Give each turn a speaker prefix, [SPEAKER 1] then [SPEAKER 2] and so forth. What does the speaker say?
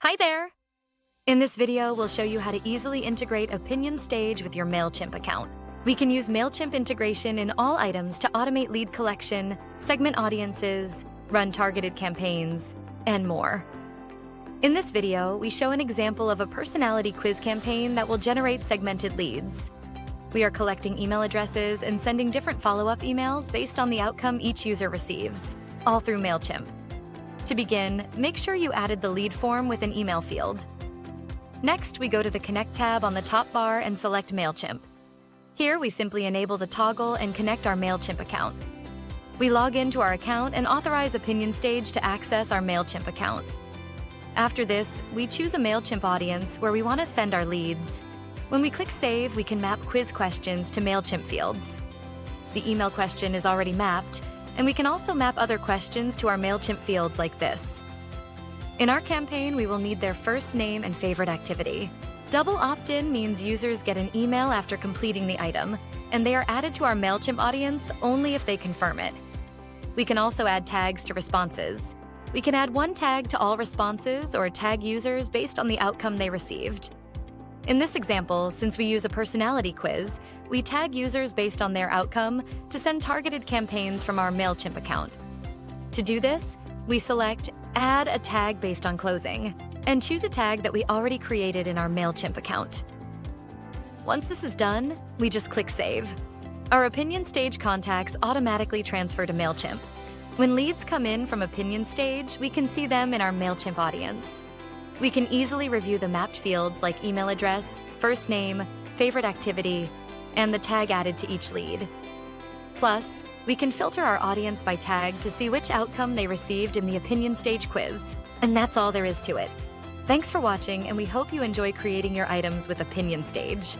[SPEAKER 1] Hi there! In this video, we'll show you how to easily integrate Opinion Stage with your Mailchimp account. We can use Mailchimp integration in all items to automate lead collection, segment audiences, run targeted campaigns, and more. In this video, we show an example of a personality quiz campaign that will generate segmented leads. We are collecting email addresses and sending different follow-up emails based on the outcome each user receives, all through Mailchimp. To begin, make sure you added the lead form with an email field. Next, we go to the Connect tab on the top bar and select Mailchimp. Here, we simply enable the toggle and connect our Mailchimp account. We log into our account and authorize Opinion Stage to access our Mailchimp account. After this, we choose a Mailchimp audience where we want to send our leads. When we click Save, we can map quiz questions to Mailchimp fields. The email question is already mapped, and we can also map other questions to our Mailchimp fields like this. In our campaign, we will need their first name and favorite activity. Double opt-in means users get an email after completing the item, and they are added to our Mailchimp audience only if they confirm it. We can also add tags to responses. We can add one tag to all responses or tag users based on the outcome they received. In this example, since we use a personality quiz, we tag users based on their outcome to send targeted campaigns from our Mailchimp account. To do this, we select Add a tag based on closing and choose a tag that we already created in our Mailchimp account. Once this is done, we just click Save. Our Opinion Stage contacts automatically transfer to Mailchimp. When leads come in from Opinion Stage, we can see them in our Mailchimp audience. We can easily review the mapped fields like email address, first name, favorite activity, and the tag added to each lead. Plus, we can filter our audience by tag to see which outcome they received in the Opinion Stage quiz. And that's all there is to it. Thanks for watching, and we hope you enjoy creating your items with Opinion Stage.